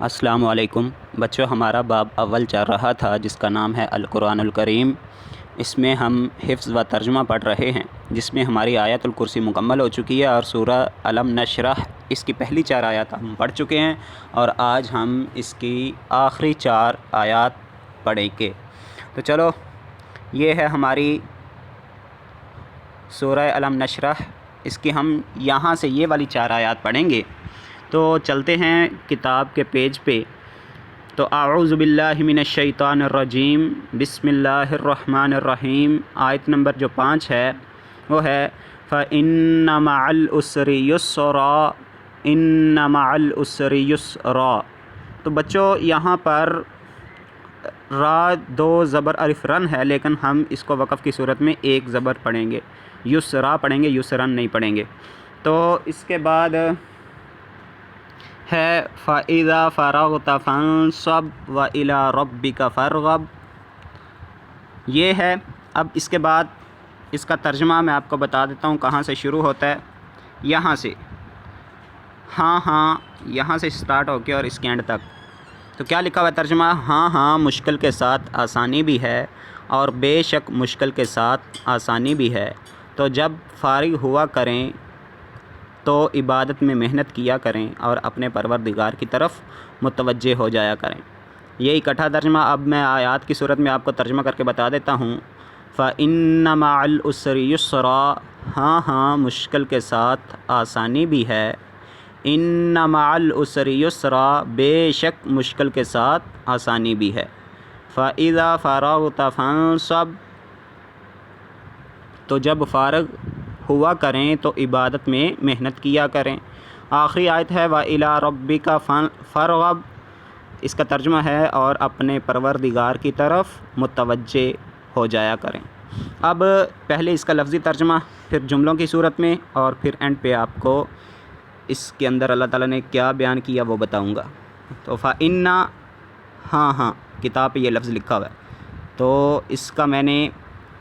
السلام علیکم بچوں، ہمارا باب اول چل رہا تھا جس کا نام ہے القرآن الکریم۔ اس میں ہم حفظ و ترجمہ پڑھ رہے ہیں، جس میں ہماری آیت الکرسی مکمل ہو چکی ہے اور سورہ الم نشرح اس کی پہلی 4 آیات ہم پڑھ چکے ہیں، اور آج ہم اس کی آخری 4 آیات پڑھیں گے۔ تو چلو، یہ ہے ہماری سورہ الم نشرح۔ اس کی ہم یہاں سے یہ والی 4 آیات پڑھیں گے۔ تو چلتے ہیں کتاب کے پیج پہ۔ تو اعوذ باللہ من الشیطان الرجیم، بسم اللہ الرحمن الرحیم۔ آیت نمبر جو 5 ہے وہ ہے فَإِنَّ مَعَ الْعُسْرِ يُسْرًا، إِنَّ مَعَ الْعُسْرِ يُسْرًا۔ تو بچوں، یہاں پر را 2 زبر الف رن ہے، لیکن ہم اس کو وقف کی صورت میں 1 زبر پڑھیں گے، یسرا پڑھیں گے، یسرن نہیں پڑھیں گے۔ تو اس کے بعد ہے فَإِذَا فَرَغْتَ فَانصَبْ وَإِلَىٰ رَبِّكَ فَارْغَب۔ یہ ہے۔ اب اس کے بعد اس کا ترجمہ میں آپ کو بتا دیتا ہوں کہاں سے شروع ہوتا ہے۔ یہاں سے ہاں یہاں سے سٹارٹ ہو کے اور اس کے اینڈ تک۔ تو کیا لکھا ہوا ہے ترجمہ؟ ہاں مشکل کے ساتھ آسانی بھی ہے، اور بے شک مشکل کے ساتھ آسانی بھی ہے۔ تو جب فارغ ہوا کریں تو عبادت میں محنت کیا کریں اور اپنے پروردگار کی طرف متوجہ ہو جایا کریں۔ یہ اکٹھا ترجمہ اب میں آیات کی صورت میں آپ کو ترجمہ کر کے بتا دیتا ہوں۔ فَإِنَّ مَعَ الْعُسْرِ يُسْرًا، ہاں مشکل کے ساتھ آسانی بھی ہے۔ إِنَّ مَعَ الْعُسْرِ يُسْرًا، بے شک مشکل کے ساتھ آسانی بھی ہے۔ فَإِذَا فَرَغْتَ فَانصَبْ، تو جب فارغ ہوا کریں تو عبادت میں محنت کیا کریں۔ آخری آیت ہے وَإِلَىٰ رَبِّكَ فَارْغَب۔ اس کا ترجمہ ہے اور اپنے پروردگار کی طرف متوجہ ہو جایا کریں۔ اب پہلے اس کا لفظی ترجمہ، پھر جملوں کی صورت میں، اور پھر اینڈ پہ آپ کو اس کے اندر اللہ تعالیٰ نے کیا بیان کیا وہ بتاؤں گا۔ تو فَإِنَّ، ہاں کتاب پہ یہ لفظ لکھا ہوا ہے، تو اس کا میں نے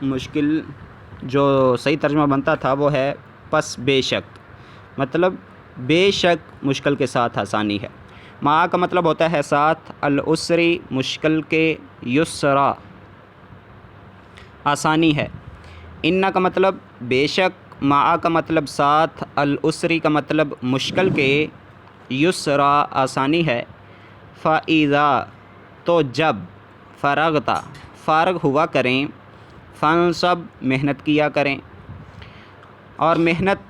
مشکل جو صحیح ترجمہ بنتا تھا وہ ہے پس بے شک، مطلب بے شک مشکل کے ساتھ آسانی ہے۔ مع کا مطلب ہوتا ہے ساتھ، العسری مشکل کے، یسرا آسانی ہے۔ ان کا مطلب بے شک، مع کا مطلب ساتھ، العسری کا مطلب مشکل کے، یسرا آسانی ہے۔ فَإِذَا، تو جب، فرغتا فارغ ہوا کریں، فانصب محنت کیا کریں۔ اور محنت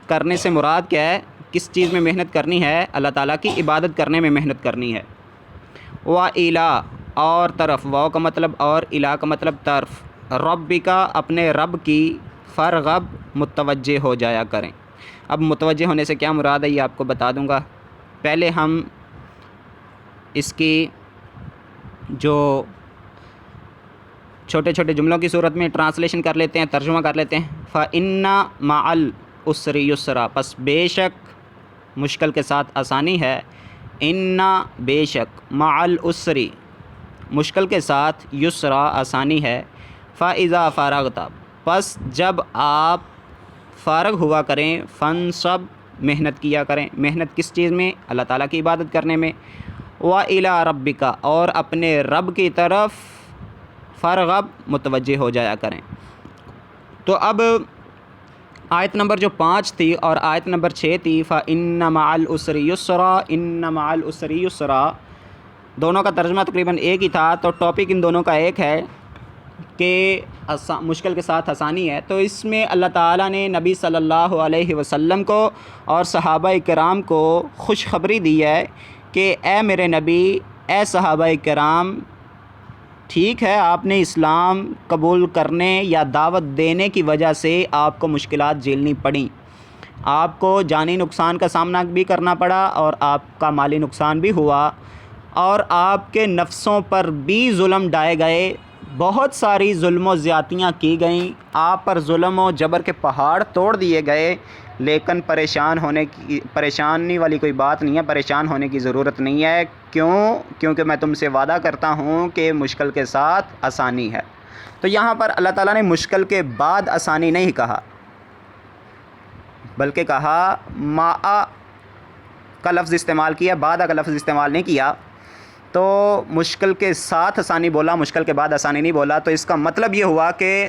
کرنے سے مراد کیا ہے؟ کس چیز میں محنت کرنی ہے؟ اللہ تعالیٰ کی عبادت کرنے میں محنت کرنی ہے۔ وَإِلَىٰ، اور طرف، واو کا مطلب اور، الہ کا مطلب طرف، رَبِّکَ اپنے رب کی، فارغب متوجہ ہو جایا کریں۔ اب متوجہ ہونے سے کیا مراد ہے یہ آپ کو بتا دوں گا۔ پہلے ہم اس کی جو چھوٹے چھوٹے جملوں کی صورت میں ٹرانسلیشن کر لیتے ہیں، ترجمہ کر لیتے ہیں۔ فَإِنَّ مَعَ الْعُسْرِ يُسْرًا، پس بے شک مشکل کے ساتھ آسانی ہے۔ ان، بے شک، مع العسر مشکل کے ساتھ، یسرا آسانی ہے۔ فَإِذَا فَرَغْتَ، پس جب آپ فارغ ہوا کریں، فانصب محنت کیا کریں۔ محنت کس چیز میں؟ اللہ تعالیٰ کی عبادت کرنے میں۔ وَإِلَىٰ رَبِّكَ، اور اپنے رب کی طرف، فارغب متوجہ ہو جایا کریں۔ تو اب آیت نمبر جو 5 تھی اور آیت نمبر 6 تھی، فَإِنَّ مَعَ الْعُسْرِ يُسْرًا، إِنَّ مَعَ الْعُسْرِ يُسْرًا، دونوں کا ترجمہ تقریباً ایک ہی تھا۔ تو ٹاپک ان دونوں کا ایک ہے کہ مشکل کے ساتھ آسانی ہے۔ تو اس میں اللہ تعالیٰ نے نبی صلی اللہ علیہ وسلم کو اور صحابہ کرام کو خوشخبری دی ہے کہ اے میرے نبی، اے صحابہ کرام، ٹھیک ہے آپ نے اسلام قبول کرنے یا دعوت دینے کی وجہ سے آپ کو مشکلات جھیلنی پڑیں، آپ کو جانی نقصان کا سامنا بھی کرنا پڑا، اور آپ کا مالی نقصان بھی ہوا، اور آپ کے نفسوں پر بھی ظلم ڈھائے گئے، بہت ساری ظلم و زیادتیاں کی گئیں، آپ پر ظلم و جبر کے پہاڑ توڑ دیے گئے، لیکن پریشانی والی کوئی بات نہیں ہے، پریشان ہونے کی ضرورت نہیں ہے۔ کیونکہ میں تم سے وعدہ کرتا ہوں کہ مشکل کے ساتھ آسانی ہے۔ تو یہاں پر اللہ تعالیٰ نے مشکل کے بعد آسانی نہیں کہا، بلکہ کہا مع کا لفظ استعمال کیا، بعد کا لفظ استعمال نہیں کیا، تو مشکل کے ساتھ آسانی بولا، مشکل کے بعد آسانی نہیں بولا، تو اس کا مطلب یہ ہوا کہ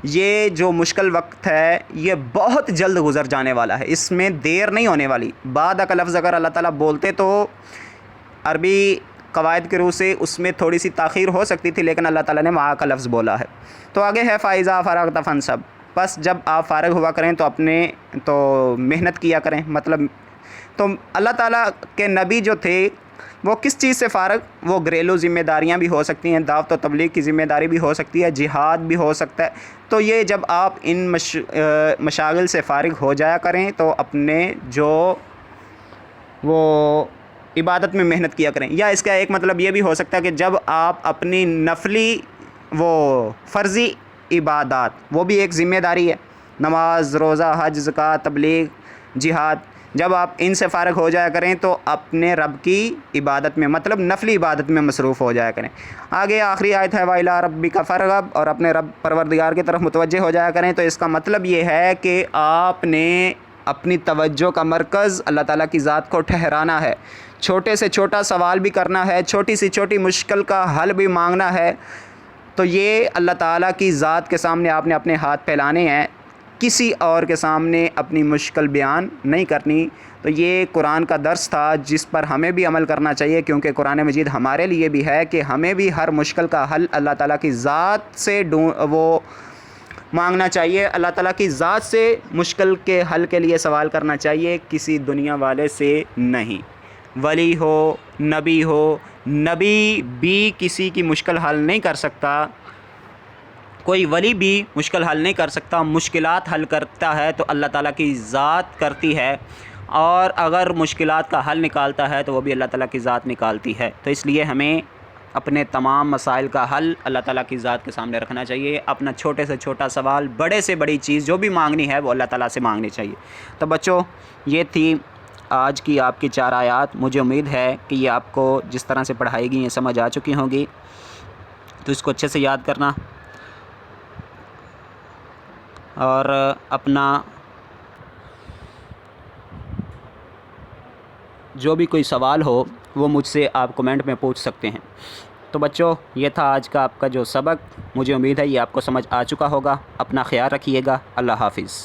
یہ جو مشکل وقت ہے یہ بہت جلد گزر جانے والا ہے، اس میں دیر نہیں ہونے والی۔ بعد کا لفظ اگر اللہ تعالیٰ بولتے تو عربی قواعد کے روح سے اس میں تھوڑی سی تاخیر ہو سکتی تھی، لیکن اللہ تعالیٰ نے مع کا لفظ بولا ہے۔ تو آگے ہے فَإِذَا فَرَغْتَ فَانْصَبْ، بس جب آپ فارغ ہوا کریں تو محنت کیا کریں۔ مطلب تو اللہ تعالیٰ کے نبی جو تھے وہ کس چیز سے فارغ، وہ گھریلو ذمہ داریاں بھی ہو سکتی ہیں، دعوت و تبلیغ کی ذمہ داری بھی ہو سکتی ہے، جہاد بھی ہو سکتا ہے، تو یہ جب آپ ان مشاغل سے فارغ ہو جایا کریں تو اپنے جو وہ عبادت میں محنت کیا کریں۔ یا اس کا ایک مطلب یہ بھی ہو سکتا ہے کہ جب آپ اپنی نفلی وہ فرضی عبادات، وہ بھی ایک ذمہ داری ہے، نماز، روزہ، حج، زکوٰۃ، تبلیغ، جہاد، جب آپ ان سے فارغ ہو جایا کریں تو اپنے رب کی عبادت میں، مطلب نفلی عبادت میں مصروف ہو جایا کریں۔ آگے آخری آیت ہے وَإِلَىٰ رَبِّكَ فَارْغَب، اور اپنے رب پروردگار کی طرف متوجہ ہو جایا کریں۔ تو اس کا مطلب یہ ہے کہ آپ نے اپنی توجہ کا مرکز اللہ تعالیٰ کی ذات کو ٹھہرانا ہے، چھوٹے سے چھوٹا سوال بھی کرنا ہے، چھوٹی سے چھوٹی مشکل کا حل بھی مانگنا ہے، تو یہ اللہ تعالیٰ کی ذات کے سامنے آپ نے اپنے ہاتھ پھیلانے ہیں، کسی اور کے سامنے اپنی مشکل بیان نہیں کرنی۔ تو یہ قرآن کا درس تھا جس پر ہمیں بھی عمل کرنا چاہیے، کیونکہ قرآن مجید ہمارے لیے بھی ہے کہ ہمیں بھی ہر مشکل کا حل اللہ تعالیٰ کی ذات سے وہ مانگنا چاہیے، اللہ تعالیٰ کی ذات سے مشکل کے حل کے لیے سوال کرنا چاہیے، کسی دنیا والے سے نہیں۔ ولی ہو، نبی بھی کسی کی مشکل حل نہیں کر سکتا، کوئی ولی بھی مشکل حل نہیں کر سکتا، مشکلات حل کرتا ہے تو اللہ تعالیٰ کی ذات کرتی ہے، اور اگر مشکلات کا حل نکالتا ہے تو وہ بھی اللہ تعالیٰ کی ذات نکالتی ہے۔ تو اس لیے ہمیں اپنے تمام مسائل کا حل اللہ تعالیٰ کی ذات کے سامنے رکھنا چاہیے، اپنا چھوٹے سے چھوٹا سوال، بڑے سے بڑی چیز جو بھی مانگنی ہے وہ اللہ تعالیٰ سے مانگنی چاہیے۔ تو بچوں، یہ تھی آج کی آپ کی 4 آیات۔ مجھے امید ہے کہ یہ آپ کو جس طرح سے پڑھائی گئی یہ سمجھ آ چکی ہوں گی، تو اس کو اچھے سے یاد کرنا، اور اپنا جو بھی کوئی سوال ہو وہ مجھ سے آپ کمنٹ میں پوچھ سکتے ہیں۔ تو بچوں، یہ تھا آج کا آپ کا جو سبق، مجھے امید ہے یہ آپ کو سمجھ آ چکا ہوگا۔ اپنا خیال رکھیے گا۔ اللہ حافظ۔